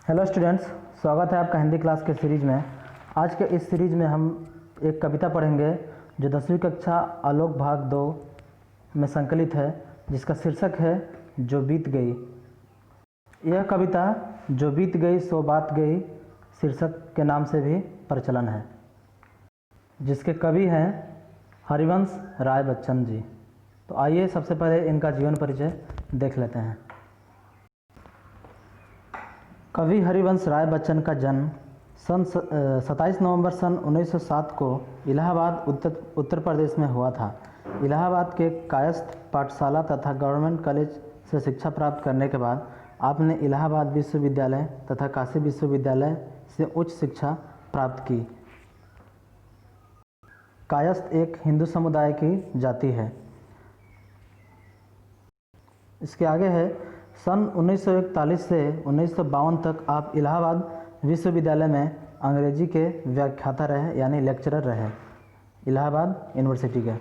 Hello students, स्वागत है आपका हिंदी क्लास के सीरीज़ में। आज के इस सीरीज़ में हम एक कविता पढ़ेंगे जो 10वीं कक्षा आलोक भाग 2 में संकलित है, जिसका शीर्षक है जो बीत गई। यह कविता जो बीत गई सो बात गई शीर्षक के नाम से भी प्रचलन है, जिसके कवि हैं हरिवंश राय बच्चन जी। तो आइए सबसे पहले इनका जीवन परिचय देख लेते हैं। कवि हरिवंश राय बच्चन का जन्म सन 27 नवंबर सन 1907 को इलाहाबाद उत्तर प्रदेश में हुआ था। इलाहाबाद के कायस्थ पाठशाला तथा गवर्नमेंट कॉलेज से शिक्षा प्राप्त करने के बाद आपने इलाहाबाद विश्वविद्यालय तथा काशी विश्वविद्यालय से उच्च शिक्षा प्राप्त की। कायस्थ एक हिंदू समुदाय की जाति है। इसके आगे है सन 1941 से 1952 तक आप इलाहाबाद विश्वविद्यालय में अंग्रेजी के व्याख्याता रहे, यानी लेक्चरर रहे इलाहाबाद यूनिवर्सिटी के।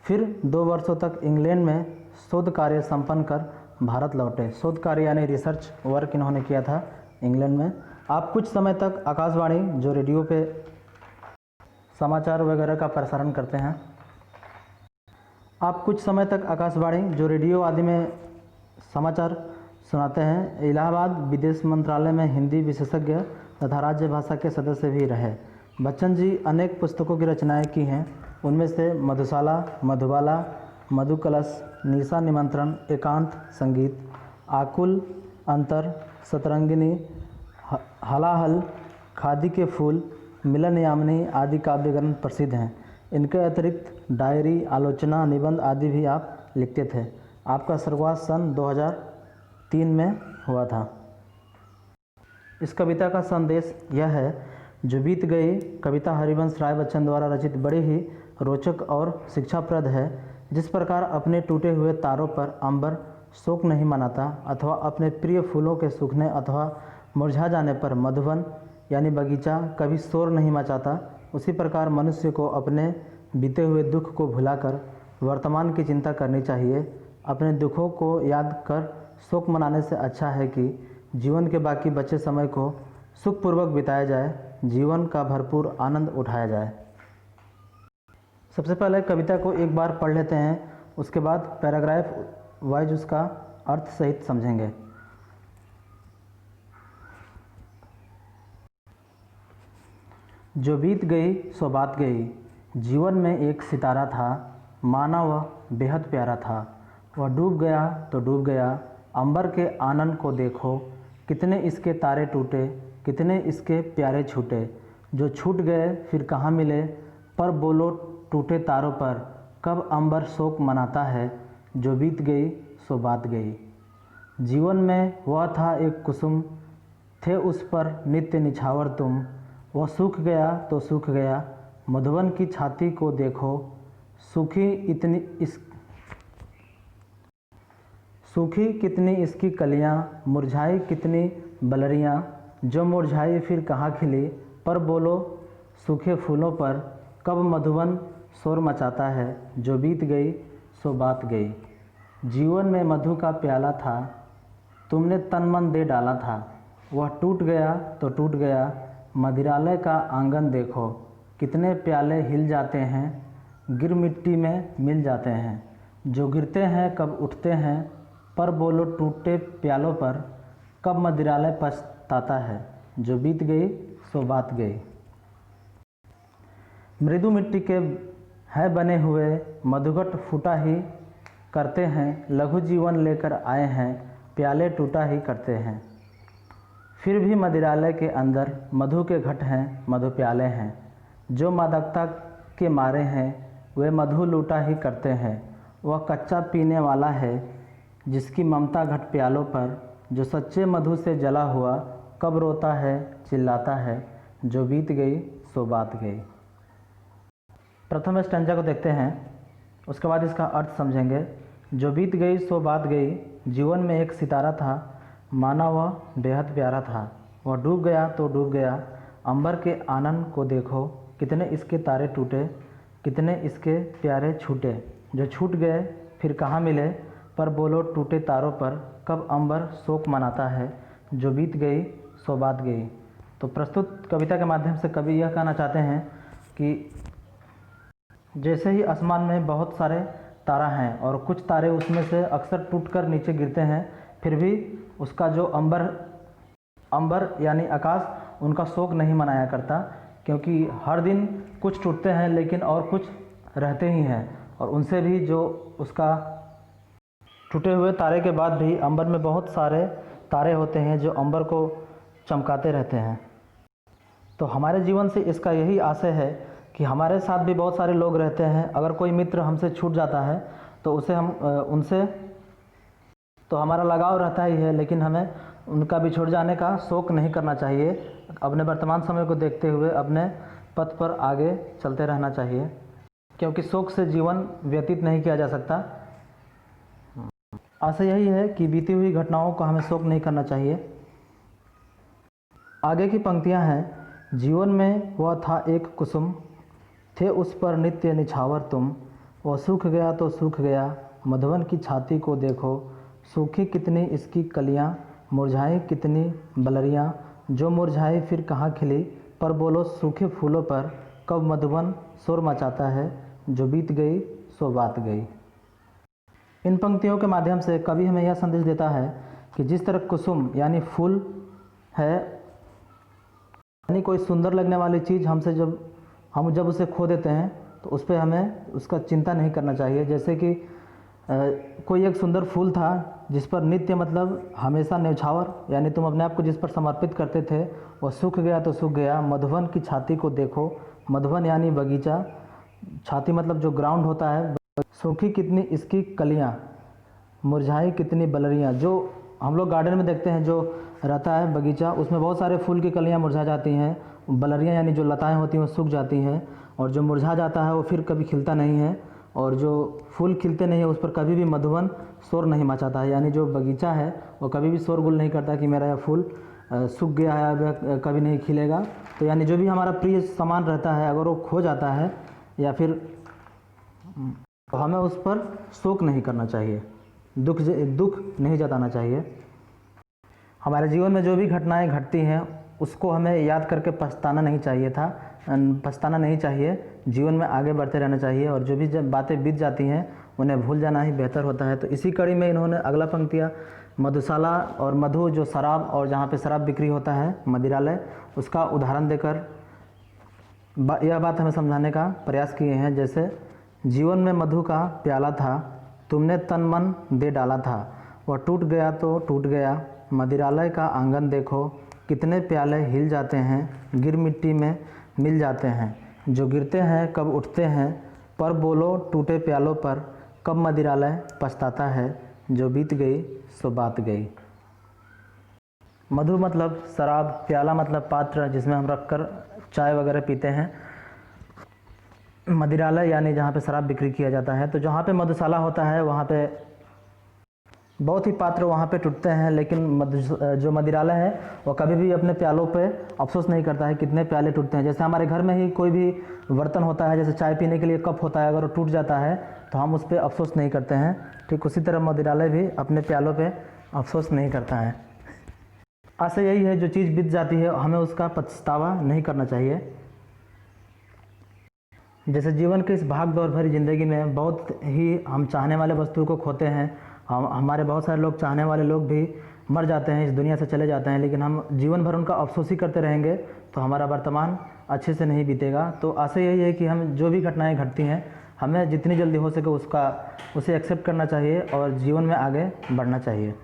फिर 2 वर्षों तक इंग्लैंड में शोध कार्य संपन्न कर भारत लौटे। शोध कार्य यानी रिसर्च वर्क इन्होंने किया था इंग्लैंड में। आप कुछ समय तक आकाशवाणी, जो रेडियो पे समाचार वगैरह का प्रसारण करते हैं, आप कुछ समय तक आकाशवाणी, जो रेडियो आदि में समाचार सुनाते हैं, इलाहाबाद विदेश मंत्रालय में हिंदी विशेषज्ञ तथा राज्य भाषा के सदस्य भी रहे। बच्चन जी अनेक पुस्तकों की रचनाएं की हैं। उनमें से मधुशाला, मधुबाला, मधुकलश, निशा निमंत्रण, एकांत संगीत, आकुल अंतर, सतरंगिनी, हलाहल, खादी के फूल, मिलन यामिनी आदि काव्य ग्रंथ प्रसिद्ध हैं। इनके अतिरिक्त डायरी, आलोचना, निबंध आदि भी आप लिखते थे। आपका शुरुआत सन 2003 में हुआ था। इस कविता का संदेश यह है, जो बीत गई कविता हरिवंश राय बच्चन द्वारा रचित बड़ी ही रोचक और शिक्षाप्रद है। जिस प्रकार अपने टूटे हुए तारों पर अंबर शोक नहीं मनाता अथवा अपने प्रिय फूलों के सूखने अथवा मुरझा जाने पर मधुवन यानी बगीचा कभी शोर नहीं मचाता, उसी प्रकार मनुष्य को अपने बीते हुए दुख को भुलाकर वर्तमान की चिंता करनी चाहिए। अपने दुखों को याद कर शोक मनाने से अच्छा है कि जीवन के बाकी बचे समय को सुखपूर्वक बिताया जाए, जीवन का भरपूर आनंद उठाया जाए। सबसे पहले कविता को एक बार पढ़ लेते हैं, उसके बाद पैराग्राफ वाइज उसका अर्थ सहित समझेंगे। जो बीत गई सो बात गई। जीवन में एक सितारा था, माना वह बेहद प्यारा था। वह डूब गया तो डूब गया, अंबर के आनंद को देखो, कितने इसके तारे टूटे, कितने इसके प्यारे छूटे। जो छूट गए फिर कहाँ मिले, पर बोलो टूटे तारों पर, कब अंबर शोक मनाता है। जो बीत गई सो बात गई। जीवन में वह था एक कुसुम, थे उस पर नित्य निछावर तुम। वह सूख गया तो सूख गया, मधुवन की छाती को देखो, सूखी कितनी इसकी कलियाँ, मुरझाई कितनी बलरियाँ। जो मुरझाई फिर कहाँ खिली, पर बोलो सूखे फूलों पर, कब मधुवन शोर मचाता है। जो बीत गई सो बात गई। जीवन में मधु का प्याला था, तुमने तन मन दे डाला था। वह टूट गया तो टूट गया, मदिरालय का आंगन देखो, कितने प्याले हिल जाते हैं, गिर मिट्टी में मिल जाते हैं। जो गिरते हैं कब उठते हैं, पर बोलो टूटे प्यालों पर, कब मदिरालय पछताता है। जो बीत गई सो बात गई। मृदु मिट्टी के है बने हुए, मधुघट फूटा ही करते हैं। लघु जीवन लेकर आए हैं, प्याले टूटा ही करते हैं। फिर भी मदिरालय के अंदर मधु के घट हैं, मधु प्याले हैं। जो मादकता के मारे हैं, वे मधु लूटा ही करते हैं। वह कच्चा पीने वाला है, जिसकी ममता घट प्यालों पर। जो सच्चे मधु से जला हुआ, कब रोता है चिल्लाता है। जो बीत गई सो बात गई। प्रथम स्टैंजा को देखते हैं, उसके बाद इसका अर्थ समझेंगे। जो बीत गई सो बात गई। जीवन में एक सितारा था, माना वह बेहद प्यारा था। वह डूब गया तो डूब गया, अंबर के आनंद को देखो, कितने इसके तारे टूटे, कितने इसके प्यारे छूटे। जो छूट गए फिर कहाँ मिले, पर बोलो टूटे तारों पर, कब अंबर शोक मनाता है। जो बीत गई सो बात गई। तो प्रस्तुत कविता के माध्यम से कवि यह कहना चाहते हैं कि जैसे ही आसमान में बहुत सारे तारा हैं और कुछ तारे उसमें से अक्सर टूटकर नीचे गिरते हैं, फिर भी उसका जो अंबर यानी आकाश उनका शोक नहीं मनाया करता, क्योंकि हर दिन कुछ टूटते हैं लेकिन और कुछ रहते ही हैं। और उनसे भी जो उसका टूटे हुए तारे के बाद भी अंबर में बहुत सारे तारे होते हैं जो अंबर को चमकाते रहते हैं। तो हमारे जीवन से इसका यही आशय है कि हमारे साथ भी बहुत सारे लोग रहते हैं। अगर कोई मित्र हमसे छूट जाता है तो उनसे तो हमारा लगाव रहता ही है, लेकिन हमें उनका बिछुड़ जाने का शोक नहीं करना चाहिए। अपने वर्तमान समय को देखते हुए अपने पथ पर आगे चलते रहना चाहिए, क्योंकि शोक से जीवन व्यतीत नहीं किया जा सकता। आशा यही है कि बीती हुई घटनाओं को हमें शोक नहीं करना चाहिए। आगे की पंक्तियां हैं, जीवन में वह था एक कुसुम, थे उस पर नित्य निछावर तुम, वह सूख गया तो सूख गया, मधुवन की छाती को देखो, सूखी कितनी इसकी कलियां, मुरझाई कितनी बलरियां, जो मुरझाई फिर कहाँ खिली, पर बोलो सूखे फूलों पर कब मधुवन शोर मचाता है, जो बीत गई सो बात गई। इन पंक्तियों के माध्यम से कवि हमें यह संदेश देता है कि जिस तरह कुसुम यानी फूल है, यानी कोई सुंदर लगने वाली चीज़ हम जब उसे खो देते हैं तो उस पर हमें उसका चिंता नहीं करना चाहिए। जैसे कि कोई एक सुंदर फूल था जिस पर नित्य मतलब हमेशा न्यौछावर यानी तुम अपने आप को जिस पर समर्पित करते थे, वह सूख गया तो सूख गया, मधुवन की छाती को देखो, मधुवन यानी बगीचा, छाती मतलब जो ग्राउंड होता है, सूखी कितनी इसकी कलियां, मुरझाई कितनी बलरियां। जो हम लोग गार्डन में देखते हैं जो रहता है बगीचा, उसमें बहुत सारे फूल की कलियां मुरझा जाती हैं, बलरियां यानी जो लताएं होती हैं वो सूख जाती हैं, और जो मुरझा जाता है वो फिर कभी खिलता नहीं है, और जो फूल खिलते नहीं है उस पर कभी भी मधुवन शोर नहीं मचाता है। यानी जो बगीचा है वो कभी भी शोरगुल नहीं करता कि मेरा यह फूल सूख गया है, अब कभी नहीं खिलेगा। तो यानी जो भी हमारा प्रिय सामान रहता है अगर वो खो जाता है या फिर तो हमें उस पर शोक नहीं करना चाहिए, दुख नहीं जताना चाहिए। हमारे जीवन में जो भी घटनाएं घटती हैं उसको हमें याद करके पछताना नहीं चाहिए। जीवन में आगे बढ़ते रहना चाहिए, और जो भी जब बातें बीत जाती हैं उन्हें भूल जाना ही बेहतर होता है। तो इसी कड़ी में इन्होंने अगला पंक्तियाँ मधुशाला और मधु जो शराब और जहाँ पे शराब बिक्री होता है मदिरालय, उसका उदाहरण देकर यह बात हमें समझाने का प्रयास किए हैं। जैसे जीवन में मधु का प्याला था, तुमने तन मन दे डाला था, वह टूट गया तो टूट गया, मदिरालय का आंगन देखो, कितने प्याले हिल जाते हैं, गिर मिट्टी में मिल जाते हैं, जो गिरते हैं कब उठते हैं, पर बोलो टूटे प्यालों पर कब मदिरालय पछताता है, जो बीत गई सो बात गई। मधु मतलब शराब, प्याला मतलब पात्र जिसमें हम रखकर चाय वगैरह पीते हैं, मदिरालय यानी जहाँ पे शराब बिक्री किया जाता है। तो जहाँ पे मधुशाला होता है वहाँ पे बहुत ही पात्र वहाँ पे टूटते हैं, लेकिन जो मदिरालय है वो कभी भी अपने प्यालों पे अफसोस नहीं करता है कितने प्याले टूटते हैं। जैसे हमारे घर में ही कोई भी बर्तन होता है, जैसे चाय पीने के लिए कप होता है, अगर वो टूट जाता है तो हम उस पर अफसोस नहीं करते हैं, ठीक उसी तरह मदिरालय भी अपने प्यालों पे अफसोस नहीं करता है। आशा यही है, जो चीज़ बीत जाती है हमें उसका पछतावा नहीं करना चाहिए। जैसे जीवन के इस भाग दौड़ भरी ज़िंदगी में बहुत ही हम चाहने वाले वस्तुओं को खोते हैं, हमारे बहुत सारे लोग चाहने वाले लोग भी मर जाते हैं, इस दुनिया से चले जाते हैं, लेकिन हम जीवन भर उनका अफसोस ही करते रहेंगे तो हमारा वर्तमान अच्छे से नहीं बीतेगा। तो आशा यही है कि हम जो भी घटनाएं घटती हैं हमें जितनी जल्दी हो सके उसे एक्सेप्ट करना चाहिए और जीवन में आगे बढ़ना चाहिए।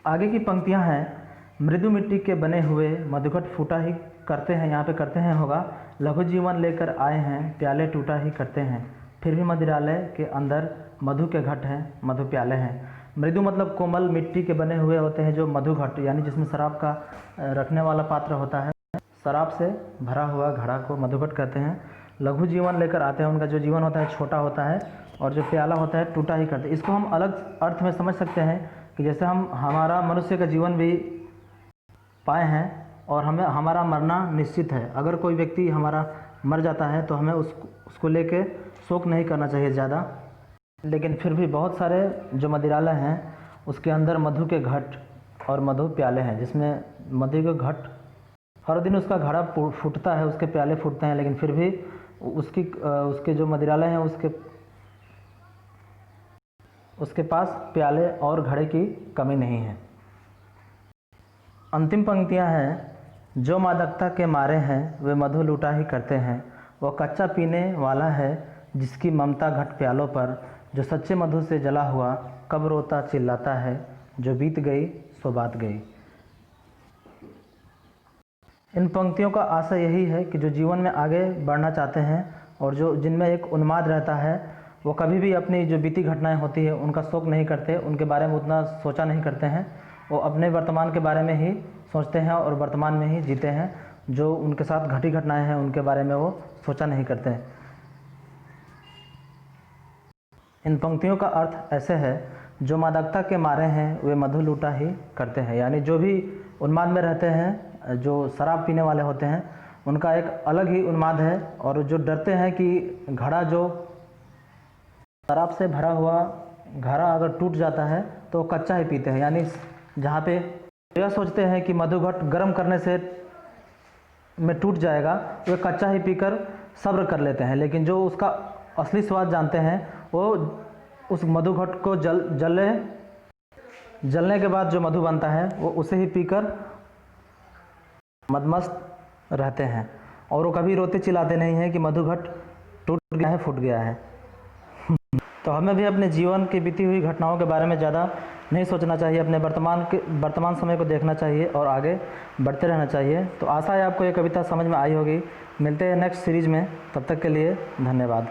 आगे की पंक्तियां हैं, मृदु मिट्टी के बने हुए मधुघट फूटा ही करते हैं, यहाँ पे करते हैं होगा, लघु जीवन लेकर आए हैं, प्याले टूटा ही करते हैं, फिर भी मदिरालय के अंदर मधु के घट हैं, मधु प्याले हैं। मृदु मतलब कोमल मिट्टी के बने हुए होते हैं जो मधु घट यानी जिसमें शराब का रखने वाला पात्र होता है, शराब से भरा हुआ घड़ा को मधुघट कहते हैं। लघु जीवन लेकर आते हैं, उनका जो जीवन होता है छोटा होता है, और जो प्याला होता है टूटा ही करते हैं। इसको हम अलग अर्थ में समझ सकते हैं कि जैसे हमारा मनुष्य का जीवन भी पाए हैं और हमारा मरना निश्चित है। अगर कोई व्यक्ति हमारा मर जाता है तो हमें उसको लेके शोक नहीं करना चाहिए ज़्यादा, लेकिन फिर भी बहुत सारे जो मदिरालय हैं उसके अंदर मधु के घट और मधु प्याले हैं, जिसमें मधु का घट हर दिन उसका घड़ा फूटता है, उसके प्याले फूटते हैं, लेकिन फिर भी उसके जो मदिरालय हैं उसके पास प्याले और घड़े की कमी नहीं है। अंतिम पंक्तियां हैं, जो मादकता के मारे हैं वे मधु लूटा ही करते हैं, वो कच्चा पीने वाला है जिसकी ममता घट प्यालों पर, जो सच्चे मधु से जला हुआ कब रोता चिल्लाता है, जो बीत गई सो बात गई। इन पंक्तियों का आशय यही है कि जो जीवन में आगे बढ़ना चाहते हैं और जिनमें एक उन्माद रहता है, वो कभी भी अपनी जो बीती घटनाएं होती है उनका शोक नहीं करते, उनके बारे में उतना सोचा नहीं करते हैं। वो अपने वर्तमान के बारे में ही सोचते हैं और वर्तमान में ही जीते हैं। जो उनके साथ घटी घटनाएं हैं उनके बारे में वो सोचा नहीं करते हैं। इन पंक्तियों का अर्थ ऐसे है, जो मादकता के मारे हैं वे मधु लूटा ही करते हैं, यानी जो भी उन्माद में रहते हैं, जो शराब पीने वाले होते हैं, उनका एक अलग ही उन्माद है। और जो डरते हैं कि घड़ा जो शराब से भरा हुआ घड़ा अगर टूट जाता है तो कच्चा ही पीते हैं, यानी जहाँ पे यह सोचते हैं कि मधुघट गर्म करने से में टूट जाएगा, वे कच्चा ही पीकर सब्र कर लेते हैं। लेकिन जो उसका असली स्वाद जानते हैं वो उस मधुघट को जलने के बाद जो मधु बनता है वो उसे ही पीकर मदमस्त रहते हैं, और वो कभी रोते चिल्लाते नहीं हैं कि मधुघट टूट गया है, फूट गया है। तो हमें भी अपने जीवन की बीती हुई घटनाओं के बारे में ज़्यादा नहीं सोचना चाहिए, अपने वर्तमान समय को देखना चाहिए और आगे बढ़ते रहना चाहिए। तो आशा है आपको ये कविता समझ में आई होगी। मिलते हैं नेक्स्ट सीरीज़ में, तब तक के लिए धन्यवाद।